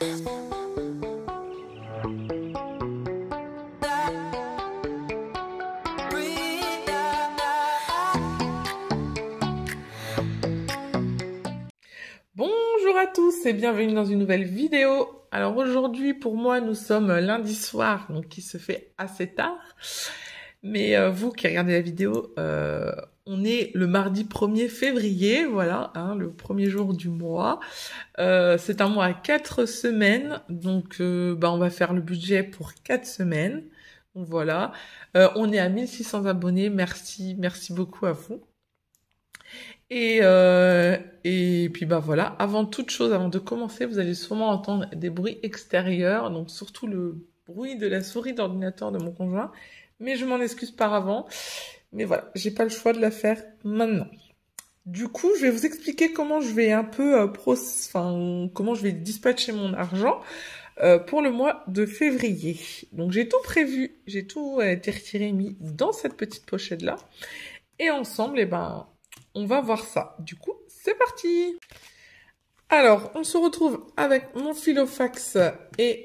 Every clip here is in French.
Bonjour à tous et bienvenue dans une nouvelle vidéo. Alors aujourd'hui pour moi nous sommes lundi soir, donc qui se fait assez tard. Mais vous qui regardez la vidéo, on est le mardi 1er février, voilà, hein, le premier jour du mois. C'est un mois à 4 semaines, donc on va faire le budget pour 4 semaines. Donc voilà, on est à 1600 abonnés, merci beaucoup à vous. Et puis voilà, avant toute chose, avant de commencer, vous allez sûrement entendre des bruits extérieurs, donc surtout le bruit de la souris d'ordinateur de mon conjoint, mais je m'en excuse par avant. Mais voilà, j'ai pas le choix de la faire maintenant. Du coup, je vais vous expliquer comment je vais un peu comment je vais dispatcher mon argent pour le mois de février. Donc j'ai tout prévu, j'ai tout été retiré et mis dans cette petite pochette là. Et ensemble, on va voir ça. Du coup, c'est parti! Alors, on se retrouve avec mon filofax et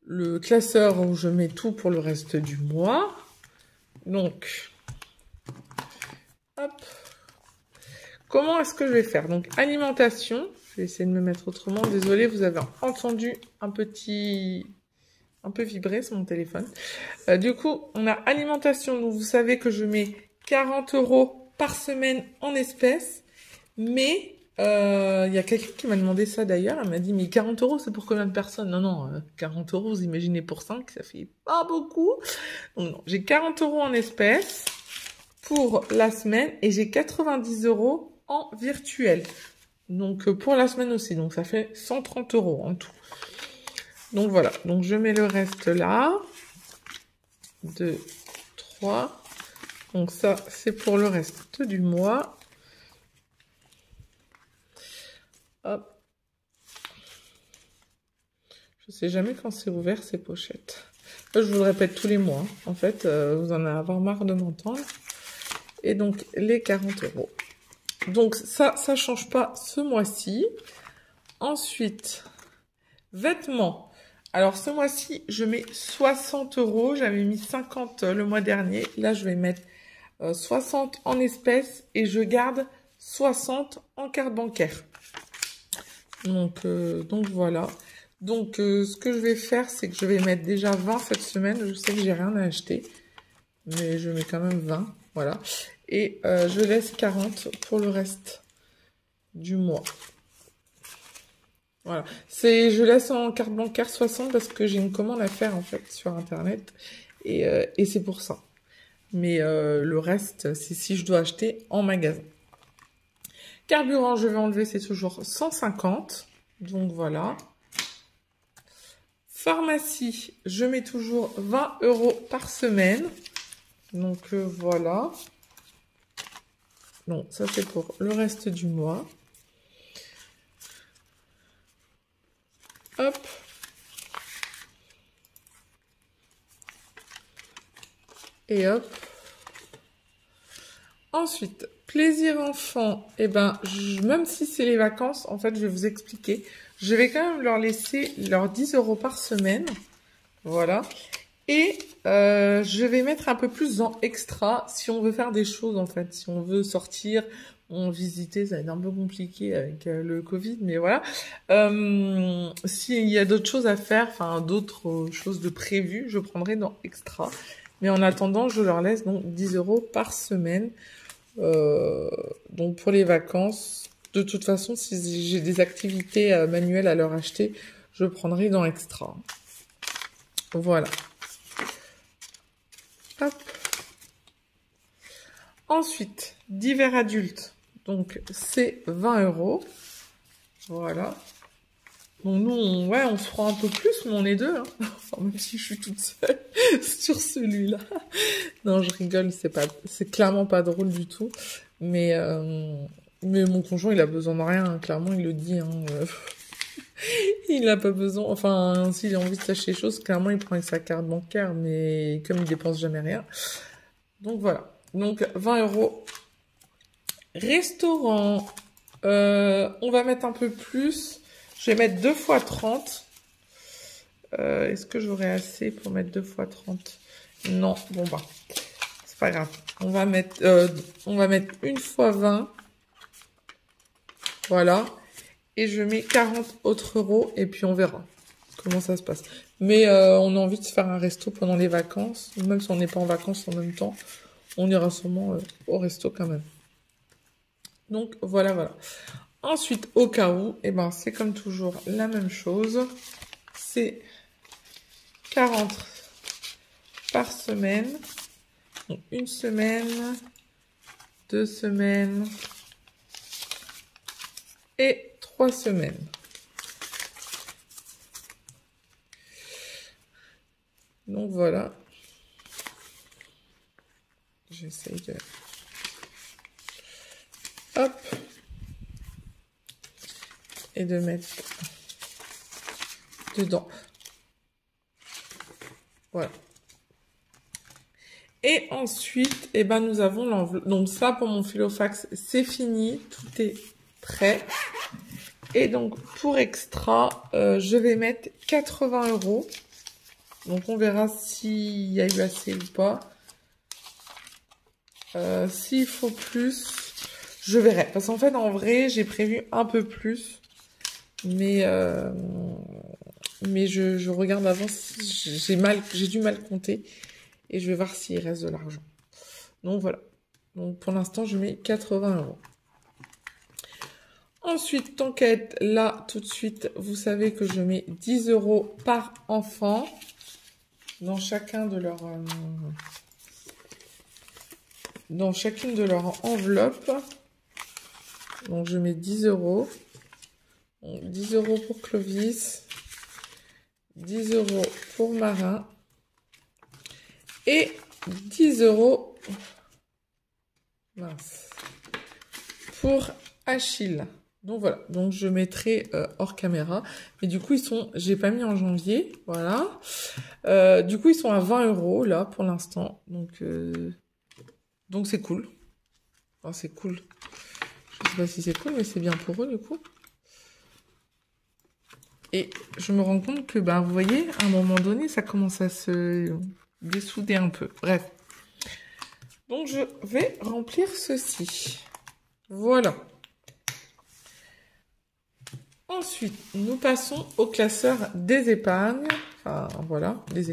le classeur où je mets tout pour le reste du mois. Donc, hop. Comment est-ce que je vais faire? Donc, alimentation. Je vais essayer de me mettre autrement. Désolée, vous avez entendu un peu vibrer sur mon téléphone. Du coup, on a alimentation. Donc, vous savez que je mets 40 € par semaine en espèces. Mais il y a quelqu'un qui m'a demandé ça d'ailleurs. Elle m'a dit, mais 40 € c'est pour combien de personnes? Non, 40 €, vous imaginez pour 5, ça fait pas beaucoup. Donc non, j'ai 40 € en espèces pour la semaine et j'ai 90 € en virtuel. Donc pour la semaine aussi, donc ça fait 130 € en tout. Donc voilà, donc je mets le reste là. 2, 3. Donc ça, c'est pour le reste du mois. Hop. Je sais jamais quand c'est ouvert ces pochettes. Là, je vous le répète tous les mois. Hein. En fait, vous en avez marre de m'entendre. Et donc, les 40 €. Donc ça change pas ce mois-ci. Ensuite, vêtements. Alors ce mois-ci, je mets 60 €. J'avais mis 50 le mois dernier. Là, je vais mettre 60 en espèces et je garde 60 en carte bancaire. Donc voilà. Donc ce que je vais faire, c'est que je vais mettre déjà 20 cette semaine. Je sais que j'ai rien à acheter, mais je mets quand même 20. Voilà. Et je laisse 40 pour le reste du mois. Voilà. Je laisse en carte bancaire 60 parce que j'ai une commande à faire en fait sur internet. Et c'est pour ça. Mais le reste, c'est si je dois acheter en magasin. Carburant, je vais enlever, c'est toujours 150. Donc voilà. Pharmacie, je mets toujours 20 € par semaine. Donc voilà. Donc ça c'est pour le reste du mois. Hop. Et hop. Ensuite, plaisir enfant, même si c'est les vacances, en fait, je vais vous expliquer. Je vais quand même leur laisser leurs 10 € par semaine. Voilà. Et je vais mettre un peu plus en extra si on veut faire des choses, en fait. Si on veut sortir, visiter, ça va être un peu compliqué avec le Covid, mais voilà. S'il y a d'autres choses à faire, enfin d'autres choses de prévues, je prendrai dans extra. Mais en attendant, je leur laisse donc 10 € par semaine. Donc pour les vacances, de toute façon, si j'ai des activités manuelles à leur acheter, je prendrai dans extra. Voilà. Hop. Ensuite, divers adultes. Donc c'est 20 €. Voilà. Donc nous, on se prend un peu plus, mais on est deux. Hein. Enfin, même si je suis toute seule sur celui-là. Non, je rigole, c'est clairement pas drôle du tout. Mais mon conjoint, il a besoin de rien. Hein. Clairement, il le dit. Hein. Il n'a pas besoin. Enfin, s'il a envie de s'acheter des choses, clairement, il prend avec sa carte bancaire. Mais comme il dépense jamais rien. Donc voilà. Donc 20 €. Restaurant. On va mettre un peu plus. Je vais mettre 2 fois 30. Est-ce que j'aurai assez pour mettre 2 fois 30? Non, bon bah, c'est pas grave. On va mettre 1 fois 20. Voilà. Et je mets 40 autres euros et puis on verra comment ça se passe. Mais on a envie de se faire un resto pendant les vacances. Même si on n'est pas en vacances en même temps, on ira sûrement au resto quand même. Donc voilà, voilà. Ensuite, au cas où, eh ben, c'est comme toujours la même chose. C'est 40 par semaine. Donc, 1 semaine, 2 semaines et 3 semaines. Donc voilà. J'essaye de... Hop. Et de mettre dedans. Voilà. Et ensuite, eh ben, nous avons l'enveloppe. Donc ça, pour mon filofax, c'est fini. Tout est prêt. Et donc, pour extra, je vais mettre 80 euros. Donc, on verra s'il y a eu assez ou pas. S'il faut plus, je verrai. Parce qu'en fait, en vrai, j'ai prévu un peu plus. Mais je regarde avant si j'ai du mal compter. Et je vais voir s'il reste de l'argent. Donc, voilà. Donc, pour l'instant, je mets 80 euros. Ensuite, tant qu'à être là, tout de suite, vous savez que je mets 10 euros par enfant dans chacun de leurs... dans chacune de leurs enveloppes. Donc, je mets 10 euros. Donc, 10 euros pour Clovis. 10 euros pour Marin. Et 10 euros... mince. Pour Achille. Donc voilà, donc je mettrai hors caméra. Mais du coup, ils sont, j'ai pas mis en janvier, voilà. Du coup, ils sont à 20 euros là pour l'instant. Donc c'est cool. Enfin, c'est cool. Je sais pas si c'est cool, mais c'est bien pour eux du coup. Et je me rends compte que, bah, vous voyez, à un moment donné, ça commence à se dessouder un peu. Bref. Donc je vais remplir ceci. Voilà. Ensuite, nous passons au classeur des épargnes. Enfin, voilà, des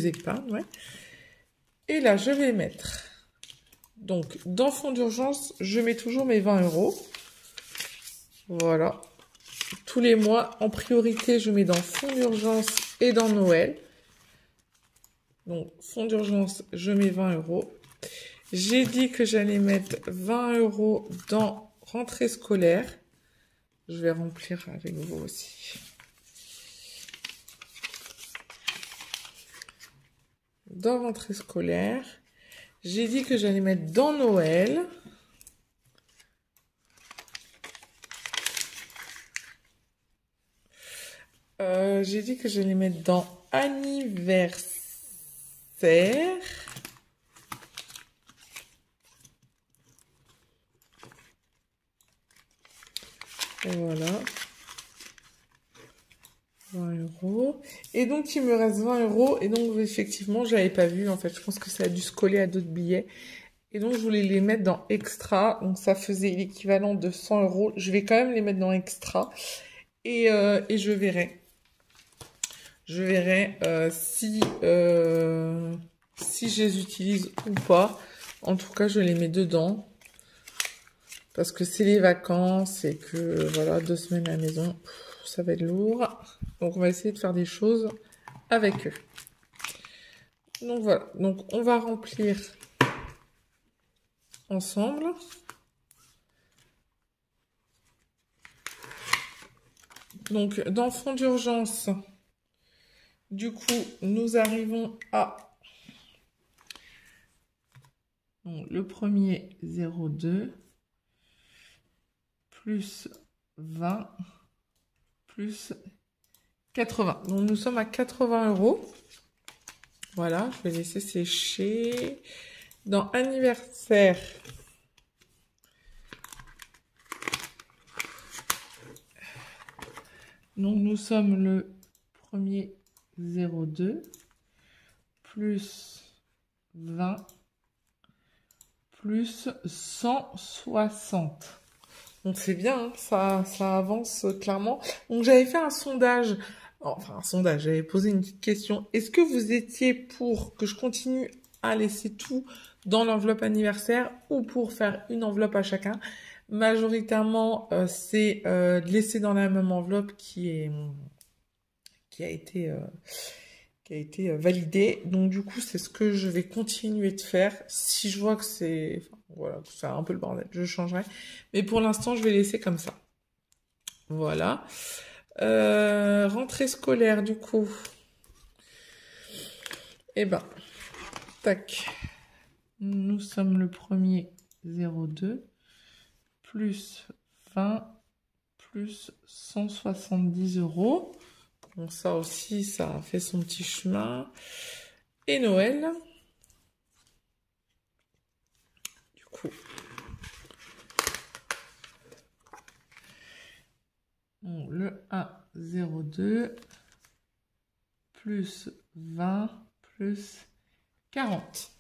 épargnes, ouais. Et là, je vais mettre... Donc, dans fonds d'urgence, je mets toujours mes 20 euros. Voilà. Tous les mois, en priorité, je mets dans fonds d'urgence et dans Noël. Donc, fonds d'urgence, je mets 20 euros. J'ai dit que j'allais mettre 20 euros dans rentrée scolaire. Je vais remplir avec vous aussi. Dans rentrée scolaire. J'ai dit que j'allais mettre dans Noël. J'ai dit que j'allais mettre dans anniversaire. Voilà. 20 euros. Et donc, il me reste 20 euros. Et donc, effectivement, je l'avais pas vu. En fait, je pense que ça a dû se coller à d'autres billets. Et donc, je voulais les mettre dans extra. Donc, ça faisait l'équivalent de 100 euros. Je vais quand même les mettre dans extra. Et je verrai. Je verrai si je les utilise ou pas. En tout cas, je les mets dedans. Parce que c'est les vacances et que, voilà, 2 semaines à la maison, ça va être lourd. Donc, on va essayer de faire des choses avec eux. Donc, voilà. Donc, on va remplir ensemble. Donc, dans fonds d'urgence, du coup, nous arrivons à... Donc, le premier, 0,2. Plus 20, plus 80. Donc, nous sommes à 80 euros. Voilà, je vais laisser sécher. Dans anniversaire, Donc, nous sommes le 1er 02 plus 20 plus 160. Donc c'est bien, hein, ça avance clairement. Donc j'avais fait un sondage, enfin un sondage, j'avais posé une petite question. Est-ce que vous étiez pour que je continue à laisser tout dans l'enveloppe anniversaire ou pour faire une enveloppe à chacun? Majoritairement, c'est de laisser dans la même enveloppe qui a été validée. Donc du coup, c'est ce que je vais continuer de faire. Si je vois que c'est... Enfin, voilà, que c'est un peu le bordel, je changerai. Mais pour l'instant, je vais laisser comme ça. Voilà. Rentrée scolaire, du coup. Eh ben, tac. Nous sommes le 1er 02 plus 20 plus 170 €. Donc ça aussi, ça a fait son petit chemin. Et Noël. Du coup. Bon, le 1,02 plus 20 plus 40.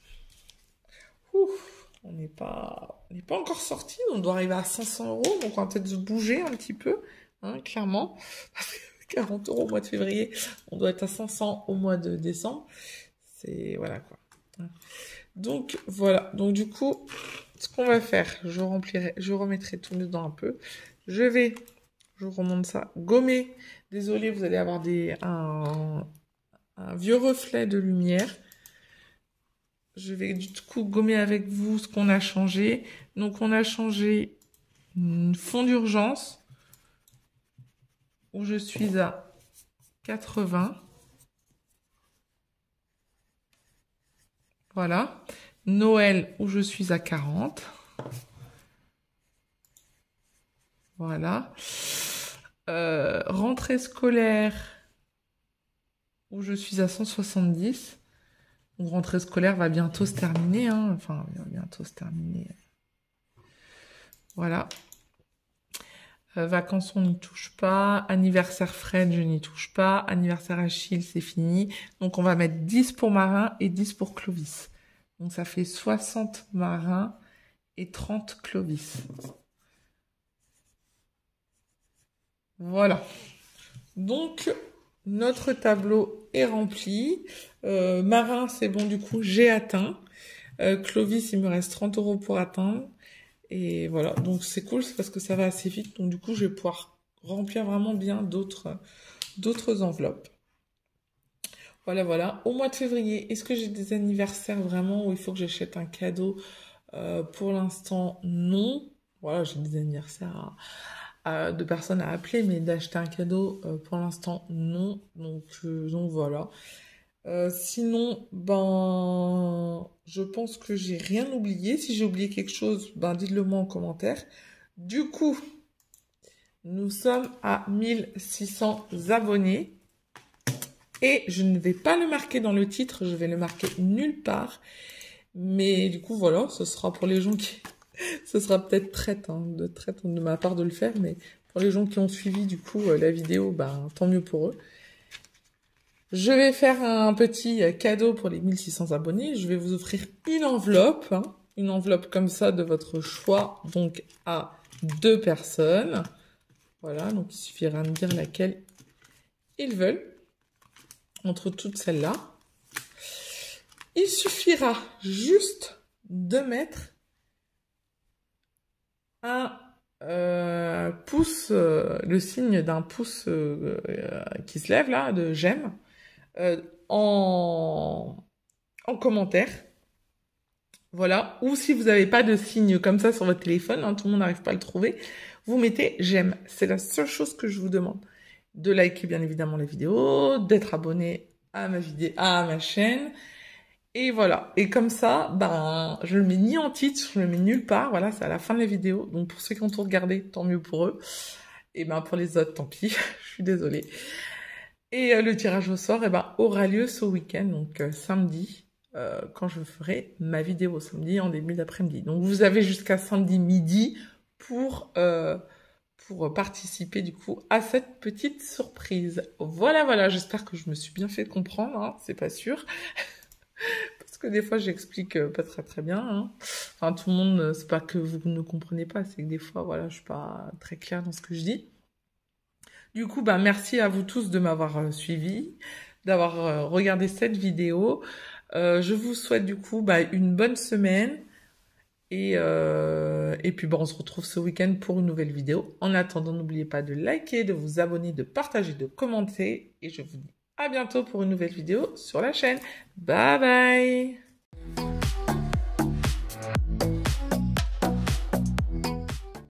Ouf, on n'est pas encore sorti. On doit arriver à 500 €. Donc on va peut-être se bouger un petit peu, hein, clairement. 40 € au mois de février, on doit être à 500 au mois de décembre. C'est voilà quoi. Donc voilà. Donc du coup, ce qu'on va faire, je remettrai tout dedans un peu. Je vous remonte ça, gommer. Désolé, vous allez avoir un vieux reflet de lumière. Je vais du coup gommer avec vous ce qu'on a changé. Donc on a changé fond d'urgence où je suis à 80. Voilà. Noël où je suis à 40. Voilà. Rentrée scolaire où je suis à 170. Donc, rentrée scolaire va bientôt se terminer. Hein. Enfin, bientôt se terminer. Voilà. Vacances, on n'y touche pas. Anniversaire Fred, je n'y touche pas. Anniversaire Achille, c'est fini. Donc, on va mettre 10 pour Marin et 10 pour Clovis. Donc, ça fait 60 Marin et 30 Clovis. Voilà. Donc, notre tableau est rempli. Marin, c'est bon, du coup, j'ai atteint. Clovis, il me reste 30 € pour atteindre. Et voilà, donc c'est cool, c'est parce que ça va assez vite. Donc du coup, je vais pouvoir remplir vraiment bien d'autres enveloppes. Voilà, voilà. Au mois de février, est-ce que j'ai des anniversaires vraiment où il faut que j'achète un cadeau? Pour l'instant, non. Voilà, j'ai des anniversaires de personnes à appeler, mais d'acheter un cadeau, pour l'instant, non. Donc voilà. Sinon, ben, je pense que j'ai rien oublié. Si j'ai oublié quelque chose, ben, dites-le moi en commentaire. Du coup, nous sommes à 1600 abonnés. Et je ne vais pas le marquer dans le titre, je vais le marquer nulle part. Mais du coup, voilà, ce sera pour les gens qui... ce sera peut-être traite de ma part de le faire, mais pour les gens qui ont suivi, du coup, la vidéo, ben, tant mieux pour eux. Je vais faire un petit cadeau pour les 1600 abonnés. Je vais vous offrir une enveloppe, hein, une enveloppe comme ça de votre choix, donc à 2 personnes. Voilà, donc il suffira de dire laquelle ils veulent, entre toutes celles-là. Il suffira juste de mettre un pouce, le signe d'un pouce qui se lève là, de j'aime. En commentaire. Voilà. Ou si vous n'avez pas de signe comme ça sur votre téléphone, hein, tout le monde n'arrive pas à le trouver, vous mettez j'aime. C'est la seule chose que je vous demande. De liker bien évidemment la vidéo, d'être abonné à ma chaîne. Et voilà. Et comme ça, ben, je le mets ni en titre, je le mets nulle part. Voilà, c'est à la fin de la vidéo. Donc pour ceux qui ont tout regardé, tant mieux pour eux. Et ben pour les autres, tant pis. Je suis désolée. Et le tirage au sort, aura lieu ce week-end, donc samedi, quand je ferai ma vidéo, samedi en début d'après-midi. Donc vous avez jusqu'à samedi midi pour pour participer du coup à cette petite surprise. Voilà, voilà, j'espère que je me suis bien fait comprendre, hein, c'est pas sûr. Parce que des fois j'explique pas très très bien. Hein. Enfin, tout le monde, c'est pas que vous ne comprenez pas, c'est que des fois, voilà, je suis pas très claire dans ce que je dis. Du coup, bah, merci à vous tous de m'avoir suivi, d'avoir regardé cette vidéo. Je vous souhaite du coup bah, une bonne semaine. Et puis, bah, on se retrouve ce week-end pour une nouvelle vidéo. En attendant, n'oubliez pas de liker, de vous abonner, de partager, de commenter. Et je vous dis à bientôt pour une nouvelle vidéo sur la chaîne. Bye bye!